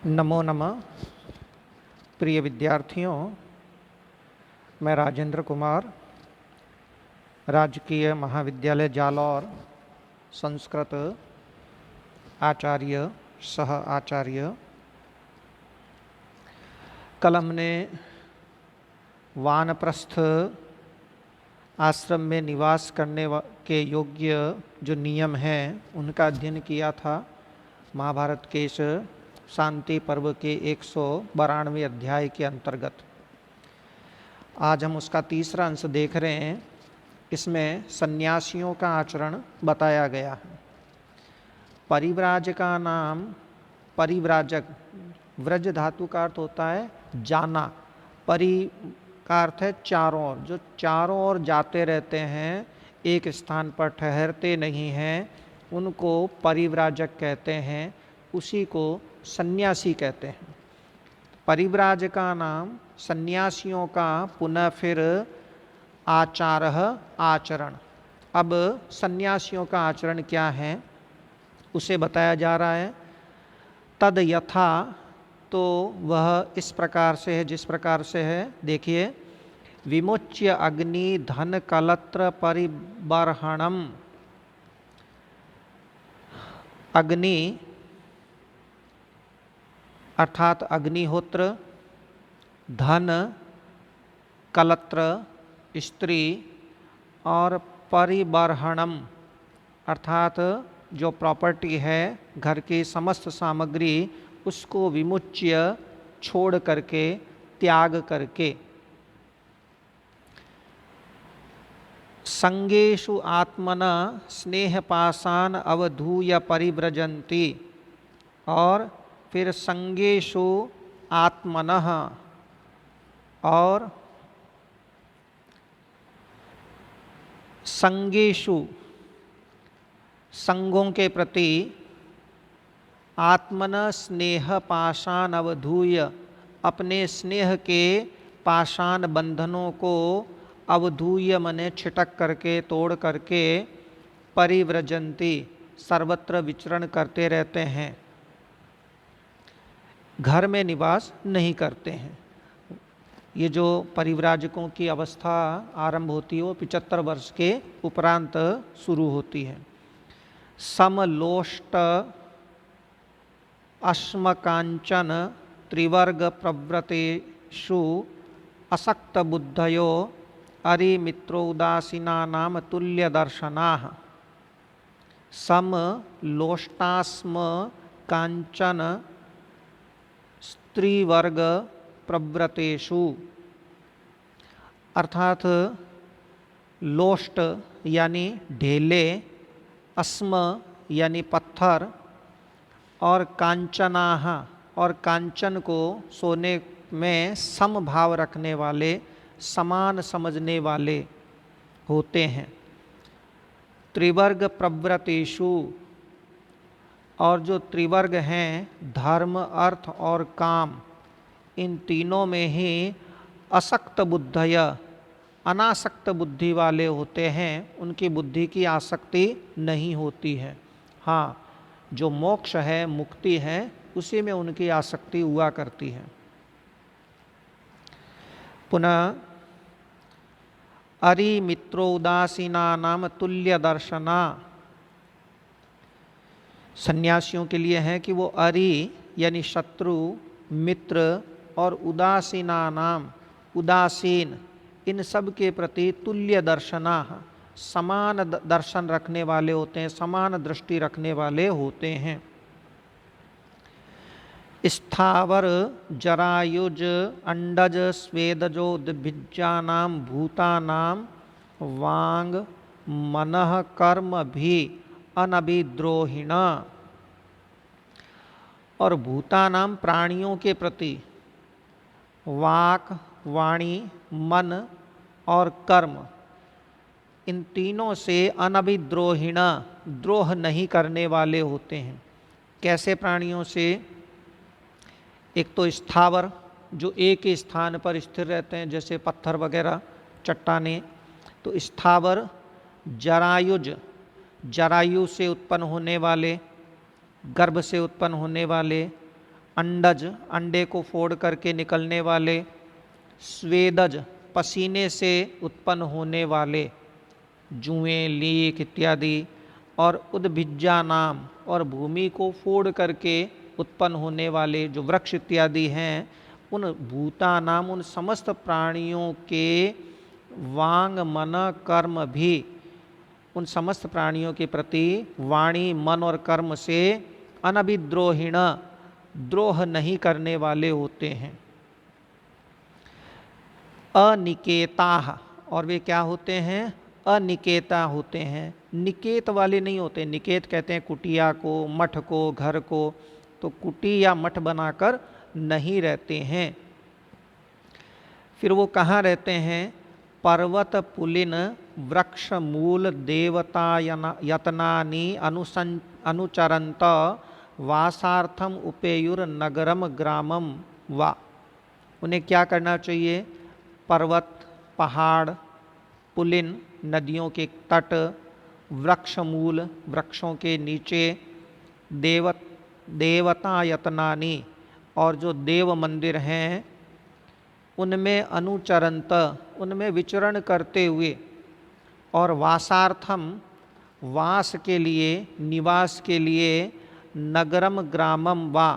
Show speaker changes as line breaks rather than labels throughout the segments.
नमो नमः। प्रिय विद्यार्थियों, मैं राजेंद्र कुमार, राजकीय महाविद्यालय जालौर संस्कृत आचार्य सह आचार्य। कल हमने वानप्रस्थ आश्रम में निवास करने के योग्य जो नियम हैं उनका अध्ययन किया था। महाभारत के इस शांति पर्व के 192वें अध्याय के अंतर्गत आज हम उसका तीसरा अंश देख रहे हैं। इसमें सन्यासियों का आचरण बताया गया है। परिव्राजका नाम, परिव्राजक व्रज धातु का अर्थ होता है जाना, परि का अर्थ है चारों ओर, जो चारों ओर जाते रहते हैं, एक स्थान पर ठहरते नहीं हैं, उनको परिव्राजक कहते हैं। उसी को सन्यासी कहते हैं। परिव्राजका नाम, सन्यासियों का पुनः फिर आचारः, आचरण। अब सन्यासियों का आचरण क्या है उसे बताया जा रहा है। तद यथा, तो वह इस प्रकार से है, जिस प्रकार से है। देखिए, विमुच्य अग्नि धन कलत्र परिबर्हणम। अग्नि अर्थात अग्निहोत्र, धन कलत्र स्त्री, और परिबर्हणम अर्थात जो प्रॉपर्टी है, घर की समस्त सामग्री, उसको विमुच्य छोड़ करके, त्याग करके। संगेषु आत्मना स्नेहपाशान अवधूय परिव्रजन्ति। और फिर संगेषु आत्मनः, और संगेषु संगों के प्रति, आत्मन स्नेह पाषाण अवधूय अपने स्नेह के पाषाण बंधनों को, अवधूय मने छिटक करके, तोड़ करके, परिव्रजन्ति सर्वत्र विचरण करते रहते हैं, घर में निवास नहीं करते हैं। ये जो परिव्राजकों की अवस्था आरंभ होती है वो 75 वर्ष के उपरांत शुरू होती है। समलोष्ट अश्मकांचन त्रिवर्ग प्रव्रतेषु असक्त बुद्धयो अरिमित्रोदासीना नाम तुल्य दर्शनाः। सम लोष्टास्म कांचन स्त्रीवर्ग प्रव्रतेषु, अर्थात लोष्ट यानी ढेले, अस्म यानी पत्थर, और कांचनाह और कांचन को सोने में समभाव रखने वाले, समान समझने वाले होते हैं। त्रिवर्ग प्रव्रतेषु, और जो त्रिवर्ग हैं, धर्म अर्थ और काम, इन तीनों में ही असक्त बुद्धय, अनासक्त बुद्धि वाले होते हैं। उनकी बुद्धि की आसक्ति नहीं होती है। हाँ, जो मोक्ष है, मुक्ति है, उसी में उनकी आसक्ति हुआ करती है। पुनः अरिमित्रो उदासीना नाम तुल्य दर्शना, सन्यासियों के लिए है कि वो अरि यानी शत्रु, मित्र और उदासीना नाम, उदासीन, इन सब के प्रति तुल्य दर्शना, समान दर्शन रखने वाले होते हैं, समान दृष्टि रखने वाले होते हैं। स्थावर जरायुज अंडज स्वेदजोद्भिज्जानाम भूतानाम वांग मनः कर्म भी अनभिद्रोहिण। और भूतानाम प्राणियों के प्रति, वाक वाणी मन और कर्म, इन तीनों से अनभिद्रोहिण, द्रोह नहीं करने वाले होते हैं। कैसे प्राणियों से? एक तो स्थावर, जो एक ही स्थान पर स्थिर रहते हैं, जैसे पत्थर वगैरह, चट्टानें, तो स्थावर। जरायुज, जरायु से उत्पन्न होने वाले, गर्भ से उत्पन्न होने वाले, अंडज, अंडे को फोड़ करके निकलने वाले, स्वेदज, पसीने से उत्पन्न होने वाले, जुएं, लीक इत्यादि, और उद्भिज्जा नाम, और भूमि को फोड़ करके उत्पन्न होने वाले जो वृक्ष इत्यादि हैं, उन भूता नाम, उन समस्त प्राणियों के वांग मन कर्म भी उन समस्त प्राणियों के प्रति वाणी, मन और कर्म से अनभिद्रोहिण, द्रोह नहीं करने वाले होते हैं। अनिकेता, और वे क्या होते हैं? अनिकेता होते हैं, निकेत वाले नहीं होते। निकेत कहते हैं कुटिया को, मठ को, घर को, तो कुटी या मठ बनाकर नहीं रहते हैं। फिर वो कहाँ रहते हैं? पर्वत पुलिन वृक्ष मूल देवता यतनानि अनुचरंत वासार्थम उपेयुर नगरम ग्रामम वा। उन्हें क्या करना चाहिए? पर्वत, पहाड़, पुलिन, नदियों के तट, वृक्ष मूल, वृक्षों के नीचे, देवता यतनानि, और जो देव मंदिर हैं उनमें अनुचरंत, उनमें विचरण करते हुए, और वासार्थम, वास के लिए, निवास के लिए, नगरम ग्रामम वा,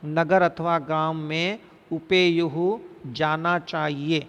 नगर अथवा गांव में, उपेयुहु, जाना चाहिए।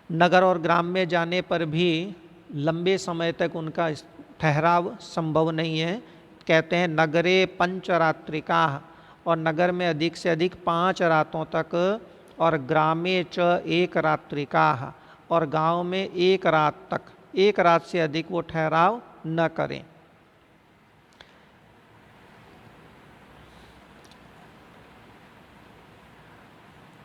नगर और ग्राम में जाने पर भी लंबे समय तक उनका ठहराव संभव नहीं है। कहते हैं नगरे पंचरात्रिका, और नगर में अधिक से अधिक 5 रातों तक, और ग्रामे च 1 रात्रिका, और गांव में 1 रात तक, 1 रात से अधिक वो ठहराव न करें।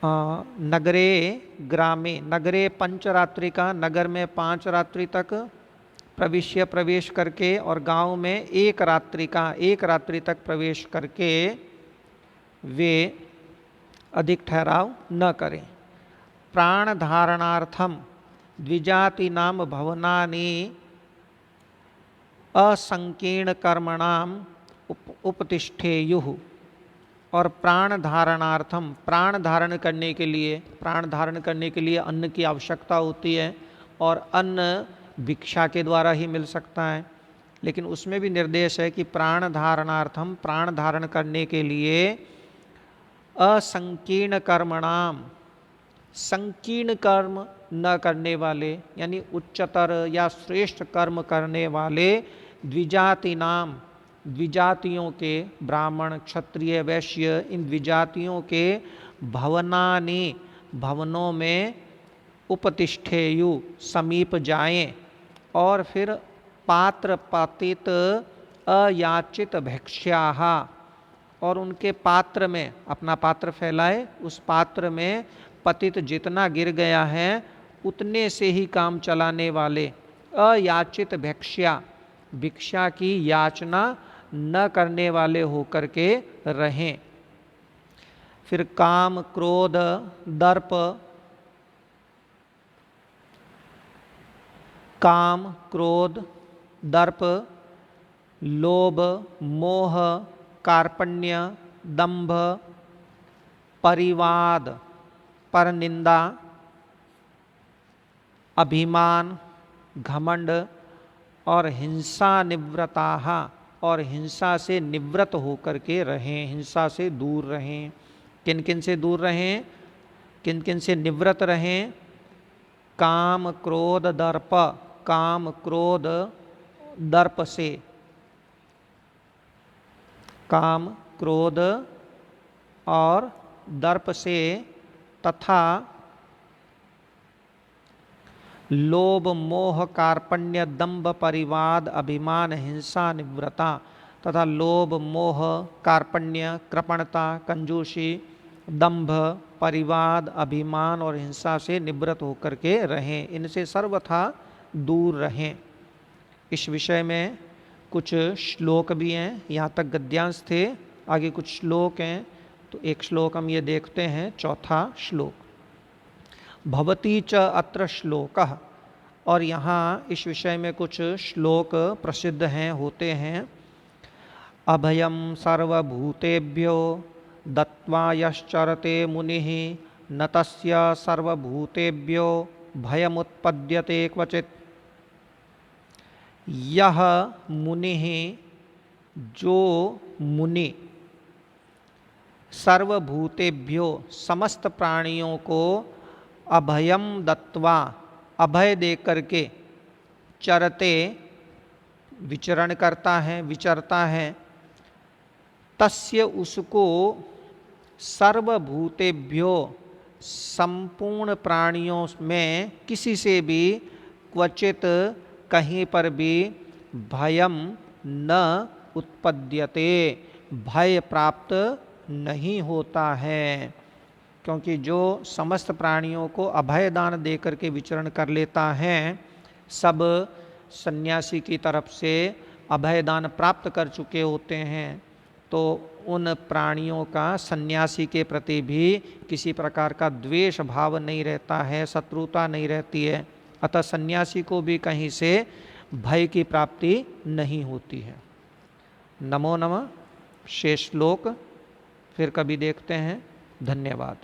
नगरे ग्रामे, नगरे पंचरात्रिका, नगर में 5 रात्रि तक प्रवेश करके, और गांव में 1 रात्रिका, 1 रात्रि तक प्रवेश करके वे अधिक ठहराव न करें। प्राण धारणार्थम द्विजाति नाम भवनानि असंकीर्ण कर्मणाम उपतिष्ठेयुः। और प्राण धारणार्थम, प्राण धारण करने के लिए, प्राण धारण करने के लिए अन्न की आवश्यकता होती है, और अन्न भिक्षा के द्वारा ही मिल सकता है। लेकिन उसमें भी निर्देश है कि प्राण धारणार्थम, प्राण धारण करने के लिए असंकीर्ण कर्मणाम, संकीर्ण कर्म न करने वाले, यानी उच्चतर या श्रेष्ठ कर्म करने वाले, द्विजाति नाम, द्विजातियों के, ब्राह्मण, क्षत्रिय, वैश्य, इन द्विजातियों के, भवनानि, भवनों में, उपतिष्ठेयु, समीप जाएं, और फिर पात्र पातित अयाचित भैक्ष्याः, और उनके पात्र में, अपना पात्र फैलाए, उस पात्र में पतित जितना गिर गया है उतने से ही काम चलाने वाले, अयाचित भैक्ष्या, भिक्षा की याचना न करने वाले होकर के रहें। फिर काम, क्रोध, दर्प, काम, क्रोध, दर्प, लोभ, मोह, कार्पण्य, दंभ, परिवाद, परनिंदा, अभिमान, घमंड, और हिंसा निवृताः, और हिंसा से निवृत्त होकर के रहें, हिंसा से दूर रहें। किन किन से दूर रहें? किन किन से निवृत्त रहें? काम, क्रोध, दर्प, काम, क्रोध, दर्प से, काम, क्रोध और दर्प से, तथा लोभ, मोह, कार्पण्य, दंभ, परिवाद, अभिमान, हिंसा निवृत्ता, तथा लोभ, मोह, कार्पण्य, कृपणता, कंजूसी, दंभ, परिवाद, अभिमान और हिंसा से निवृत्त होकर के रहें, इनसे सर्वथा दूर रहें। इस विषय में कुछ श्लोक भी हैं, यहाँ तक गद्यांश थे, आगे कुछ श्लोक हैं, तो एक श्लोक हम ये देखते हैं, चौथा श्लोक। भवती च अत्र श्लोकः, और यहाँ इस विषय में कुछ श्लोक प्रसिद्ध हैं, होते हैं। अभयम सर्वभूतेभ्यो दत्वा यश्चरते मुनिः न तस्य सर्वभूतेभ्यो भयमुत्पद्यते क्वचित्। यह मुनिः, जो मुनि, सर्वभूतेभ्यो, समस्त प्राणियों को अभयम दत्वा, अभय देकर के, चरते, विचरण करता है, विचरता है, तस्य, उसको, सर्वभूतेभ्यो, संपूर्ण प्राणियों में किसी से भी, क्वचित, कहीं पर भी, भयम न उत्पद्यते, भय प्राप्त नहीं होता है। क्योंकि जो समस्त प्राणियों को अभय दान देकर के विचरण कर लेता है, सब सन्यासी की तरफ से अभय दान प्राप्त कर चुके होते हैं, तो उन प्राणियों का सन्यासी के प्रति भी किसी प्रकार का द्वेष भाव नहीं रहता है, शत्रुता नहीं रहती है। अतः सन्यासी को भी कहीं से भय की प्राप्ति नहीं होती है। नमो नमः। शेष श्लोक फिर कभी देखते हैं। धन्यवाद।